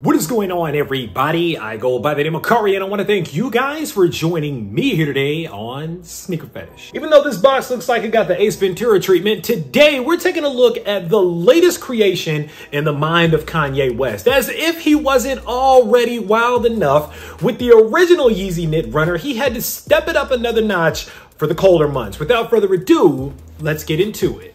What is going on, everybody? I go by the name of Kari, and I want to thank you guys for joining me here today on SneakerPhetish. Even though this box looks like it got the Ace Ventura treatment, today we're taking a look at the latest creation in the mind of Kanye West. As if he wasn't already wild enough with the original Yeezy knit runner, he had to step it up another notch for the colder months. Without further ado, let's get into it.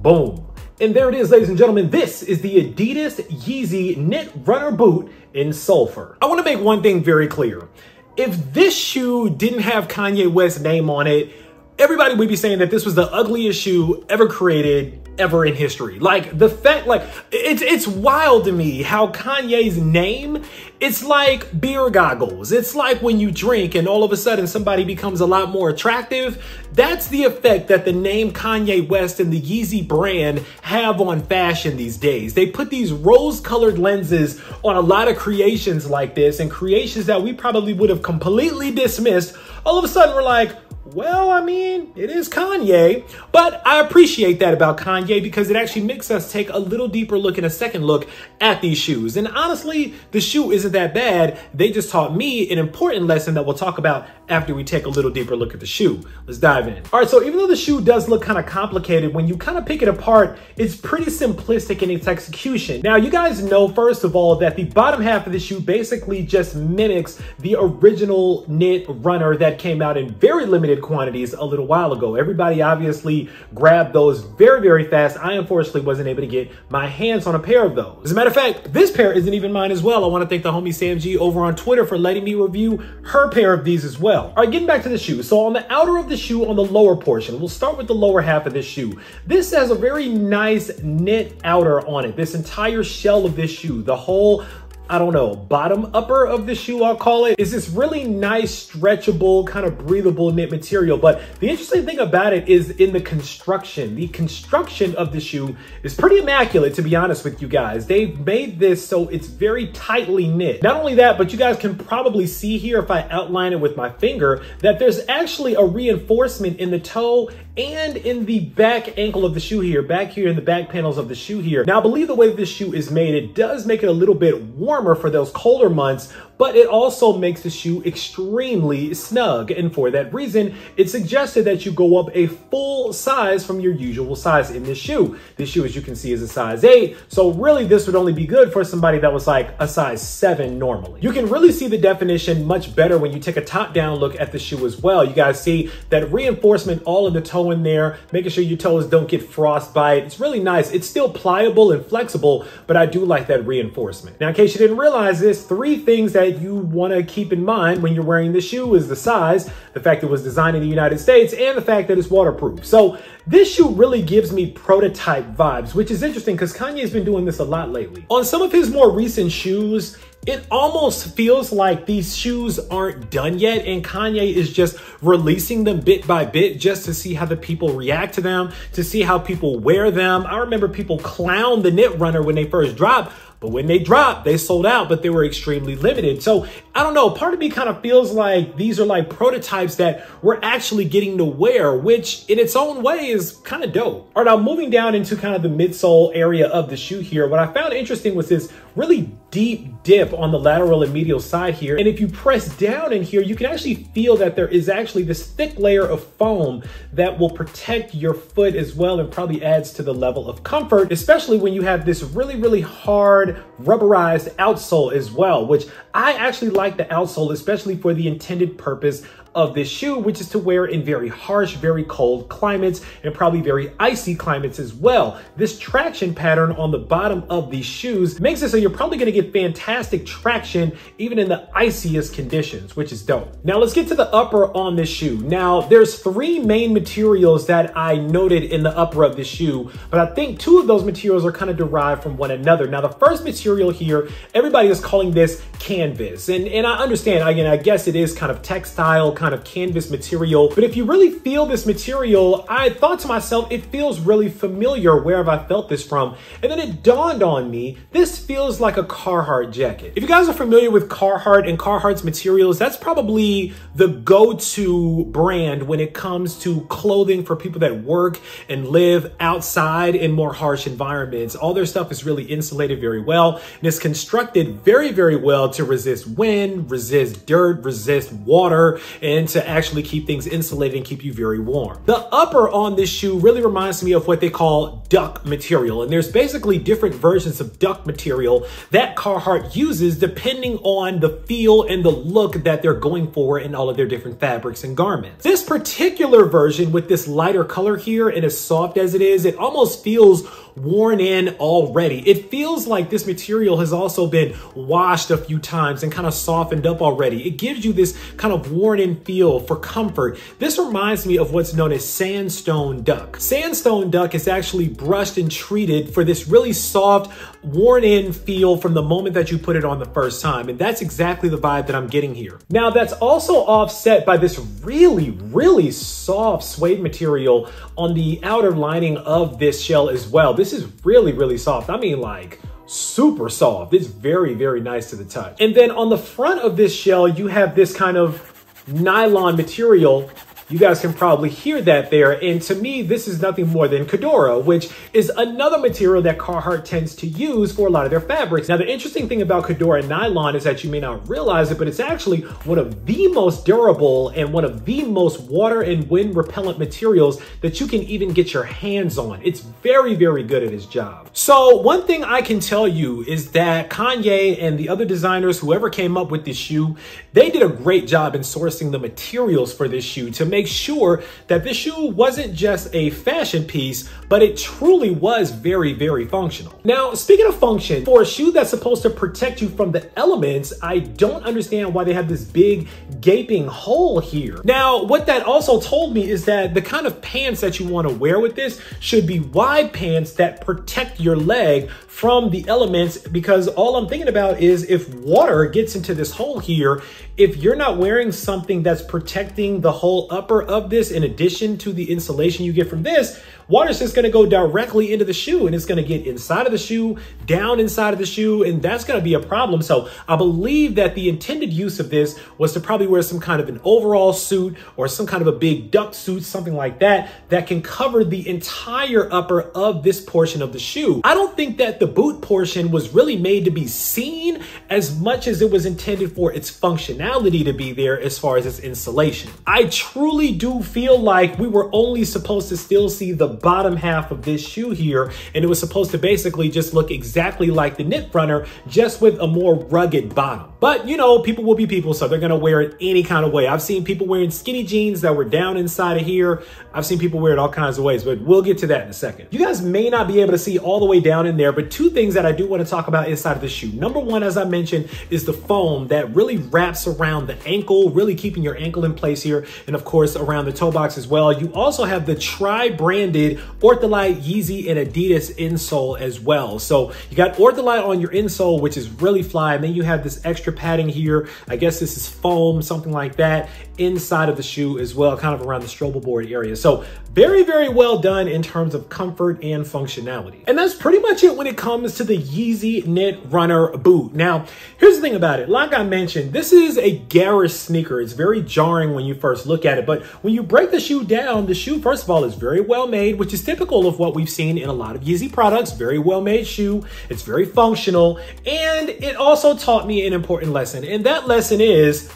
Boom. And there it is, ladies and gentlemen. This is the Adidas Yeezy knit runner boot in Sulphur. I want to make one thing very clear. If this shoe didn't have Kanye West's name on it, everybody would be saying that this was the ugliest shoe ever created, ever in history. Like, the fact, like, it's wild to me how Kanye's name, it's like beer goggles. It's like when you drink and all of a sudden somebody becomes a lot more attractive. That's the effect that the name Kanye West and the Yeezy brand have on fashion these days. They put these rose-colored lenses on a lot of creations like this, and creations that we probably would have completely dismissed. All of a sudden we're like, well, I mean, it is Kanye, but I appreciate that about Kanye because it actually makes us take a little deeper look and a second look at these shoes. And honestly, the shoe isn't that bad. They just taught me an important lesson that we'll talk about after we take a little deeper look at the shoe. Let's dive in. All right, so even though the shoe does look kind of complicated, when you kind of pick it apart, it's pretty simplistic in its execution. Now, you guys know, first of all, that the bottom half of the shoe basically just mimics the original knit runner that came out in very limited quantities a little while ago. Everybody obviously grabbed those very, very fast. I unfortunately wasn't able to get my hands on a pair of those. As a matter of fact, this pair isn't even mine as well. I want to thank the homie Sam G over on Twitter for letting me review her pair of these as well. All right, getting back to the shoe. So on the outer of the shoe, on the lower portion, we'll start with the lower half of this shoe. This has a very nice knit outer on it. This entire shell of this shoe, the whole, I don't know, bottom upper of the shoe, I'll call it, is this really nice, stretchable, kind of breathable knit material. But the interesting thing about it is in the construction. The construction of the shoe is pretty immaculate, to be honest with you guys. They've made this so it's very tightly knit. Not only that, but you guys can probably see here, if I outline it with my finger, that there's actually a reinforcement in the toe and in the back ankle of the shoe here, back here in the back panels of the shoe here. Now, I believe the way this shoe is made, it does make it a little bit warmer for those colder months, but it also makes the shoe extremely snug. And for that reason, it's suggested that you go up a full size from your usual size in this shoe. This shoe, as you can see, is a size 8. So really, this would only be good for somebody that was like a size 7 normally. You can really see the definition much better when you take a top-down look at the shoe as well. You guys see that reinforcement all in the toe in there, making sure your toes don't get frostbite. It's really nice. It's still pliable and flexible, but I do like that reinforcement. Now, in case you didn't realize this, 3 things that you want to keep in mind when you're wearing the shoe is the size, the fact it was designed in the United States, and the fact that it's waterproof. So this shoe really gives me prototype vibes, which is interesting because Kanye's been doing this a lot lately. On some of his more recent shoes, it almost feels like these shoes aren't done yet and Kanye is just releasing them bit by bit just to see how the people react to them, to see how people wear them. I remember people clown the knit runner when they first dropped, but when they dropped, they sold out, but they were extremely limited. So I don't know, part of me kind of feels like these are like prototypes that we're actually getting to wear, which in its own way is kind of dope. All right, now moving down into kind of the midsole area of the shoe here, what I found interesting was this really deep dip on the lateral and medial side here. And if you press down in here, you can actually feel that there is actually this thick layer of foam that will protect your foot as well and probably adds to the level of comfort, especially when you have this really, really hard rubberized outsole as well, which I actually like the outsole, especially for the intended purpose of this shoe, which is to wear in very harsh, very cold climates and probably very icy climates as well. This traction pattern on the bottom of these shoes makes it so you're probably going to get fantastic traction even in the iciest conditions, which is dope. Now let's get to the upper on this shoe. Now there's 3 main materials that I noted in the upper of this shoe, but I think 2 of those materials are kind of derived from one another. Now the first material here, everybody is calling this canvas, and I understand, again, I guess it is kind of textile, kind kind of canvas material. But if you really feel this material, I thought to myself, it feels really familiar. Where have I felt this from? And then it dawned on me, this feels like a Carhartt jacket. If you guys are familiar with Carhartt and Carhartt's materials, that's probably the go-to brand when it comes to clothing for people that work and live outside in more harsh environments. All their stuff is really insulated very well, and it's constructed very, very well to resist wind, resist dirt, resist water, and to actually keep things insulated and keep you very warm. The upper on this shoe really reminds me of what they call duck material, and there's basically different versions of duck material that Carhartt uses depending on the feel and the look that they're going for in all of their different fabrics and garments. This particular version with this lighter color here, and as soft as it is, it almost feels worn in already. It feels like this material has also been washed a few times and kind of softened up already. It gives you this kind of worn in feel for comfort. This reminds me of what's known as sandstone duck. Sandstone duck is actually brushed and treated for this really soft, worn in feel from the moment that you put it on the first time. And that's exactly the vibe that I'm getting here. Now that's also offset by this really, really soft suede material on the outer lining of this shell as well. This is really, really soft. I mean, like super soft. It's very, very nice to the touch. And then on the front of this shell, you have this kind of nylon material. You guys can probably hear that there. And to me, this is nothing more than Kedora, which is another material that Carhartt tends to use for a lot of their fabrics. Now, the interesting thing about Kedora nylon is that you may not realize it, but it's actually one of the most durable and one of the most water and wind repellent materials that you can even get your hands on. It's very, very good at its job. So one thing I can tell you is that Kanye and the other designers, whoever came up with this shoe, they did a great job in sourcing the materials for this shoe to make sure that this shoe wasn't just a fashion piece, but it truly was very, very functional. Now, speaking of function, for a shoe that's supposed to protect you from the elements, I don't understand why they have this big gaping hole here. Now, what that also told me is that the kind of pants that you want to wear with this should be wide pants that protect your leg from the elements, because all I'm thinking about is if water gets into this hole here, if you're not wearing something that's protecting the whole upper of this, in addition to the insulation you get from this, water's just gonna go directly into the shoe, and it's gonna get inside of the shoe, down inside of the shoe, and that's gonna be a problem. So I believe that the intended use of this was to probably wear some kind of an overall suit or some kind of a big duck suit, something like that, that can cover the entire upper of this portion of the shoe. I don't think that the boot portion was really made to be seen as much as it was intended for its functionality to be there as far as its insulation. I truly do feel like we were only supposed to still see the bottom half of this shoe here, and it was supposed to basically just look exactly like the knit fronter, just with a more rugged bottom. But you know, people will be people, so they're gonna wear it any kind of way. I've seen people wearing skinny jeans that were down inside of here. I've seen people wear it all kinds of ways, but we'll get to that in a second. You guys may not be able to see all the way down in there, but two things that I do want to talk about inside of the shoe. Number one, as I mentioned, is the foam that really wraps around the ankle, really keeping your ankle in place here, and of course around the toe box as well. You also have the tri-branded Ortholite, Yeezy, and Adidas Insole as well. So you got Ortholite on your insole, which is really fly, and then you have this extra padding here. I guess this is foam, something like that, inside of the shoe as well, kind of around the strobe board area. So very, very well done in terms of comfort and functionality. And that's pretty much it when it comes to the Yeezy Knit Runner boot. Now, here's the thing about it. Like I mentioned, this is a garish sneaker. It's very jarring when you first look at it, but when you break the shoe down, the shoe, first of all, is very well made, which is typical of what we've seen in a lot of Yeezy products. Very well made shoe. It's very functional. And it also taught me an important lesson. And that lesson is,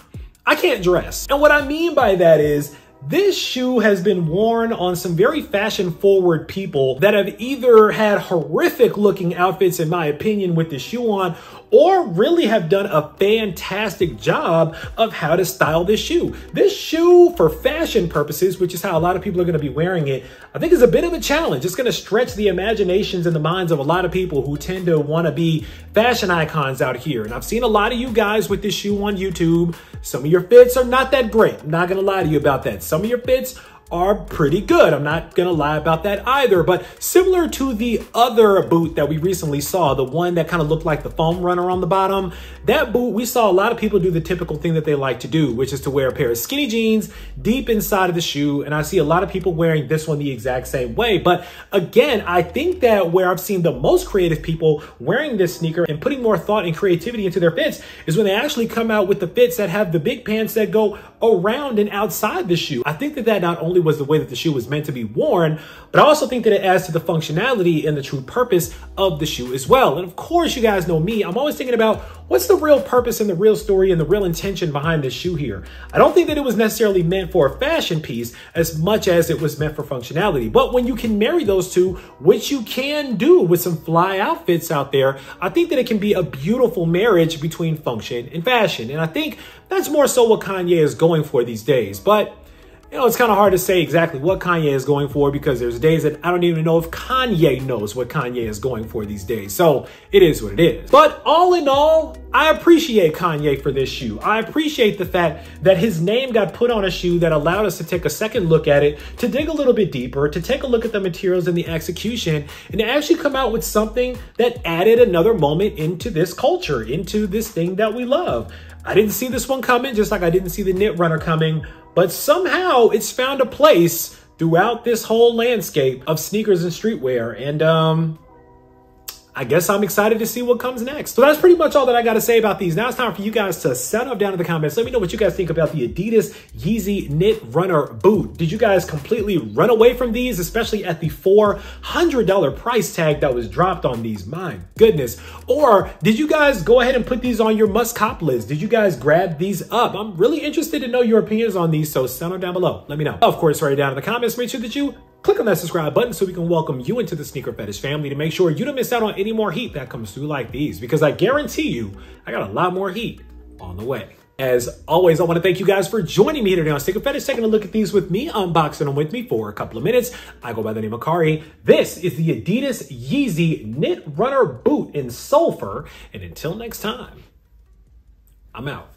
I can't dress. And what I mean by that is, this shoe has been worn on some very fashion-forward people that have either had horrific looking outfits, in my opinion, with the shoe on, or really have done a fantastic job of how to style this shoe. This shoe, for fashion purposes, which is how a lot of people are gonna be wearing it, I think is a bit of a challenge. It's gonna stretch the imaginations and the minds of a lot of people who tend to wanna be fashion icons out here. And I've seen a lot of you guys with this shoe on YouTube. Some of your fits are not that great. I'm not gonna lie to you about that. Some of your fits are pretty good. I'm not gonna lie about that either, but similar to the other boot that we recently saw, the one that kind of looked like the foam runner on the bottom, that boot, we saw a lot of people do the typical thing that they like to do, which is to wear a pair of skinny jeans deep inside of the shoe. And I see a lot of people wearing this one the exact same way. But again, I think that where I've seen the most creative people wearing this sneaker and putting more thought and creativity into their fits is when they actually come out with the fits that have the big pants that go around and outside the shoe. I think that that not only was the way that the shoe was meant to be worn, but I also think that it adds to the functionality and the true purpose of the shoe as well. And of course, you guys know me, I'm always thinking about what's the real purpose and the real story and the real intention behind this shoe here. I don't think that it was necessarily meant for a fashion piece as much as it was meant for functionality. But when you can marry those two, which you can do with some fly outfits out there, I think that it can be a beautiful marriage between function and fashion. And I think that's more so what Kanye is going for these days. But you know, it's kind of hard to say exactly what Kanye is going for because there's days that I don't even know if Kanye knows what Kanye is going for these days. So it is what it is. But all in all, I appreciate Kanye for this shoe. I appreciate the fact that his name got put on a shoe that allowed us to take a second look at it, to dig a little bit deeper, to take a look at the materials and the execution, and to actually come out with something that added another moment into this culture, into this thing that we love. I didn't see this one coming, just like I didn't see the knit runner coming. But somehow it's found a place throughout this whole landscape of sneakers and streetwear. And I guess I'm excited to see what comes next. So that's pretty much all that I got to say about these. Now it's time for you guys to sound off down in the comments. Let me know what you guys think about the Adidas Yeezy Knit Runner boot. Did you guys completely run away from these, especially at the $400 price tag that was dropped on these? My goodness. Or did you guys go ahead and put these on your must cop list? Did you guys grab these up? I'm really interested to know your opinions on these, so sound off down below. Let me know. Of course, right down in the comments, make sure that you click on that subscribe button so we can welcome you into the Sneaker Fetish family to make sure you don't miss out on any more heat that comes through like these, because I guarantee you, I got a lot more heat on the way. As always, I want to thank you guys for joining me today on Sneaker Fetish, taking a look at these with me, unboxing them with me for a couple of minutes. I go by the name of Kari. This is the Adidas Yeezy Knit Runner Boot in Sulphur. And until next time, I'm out.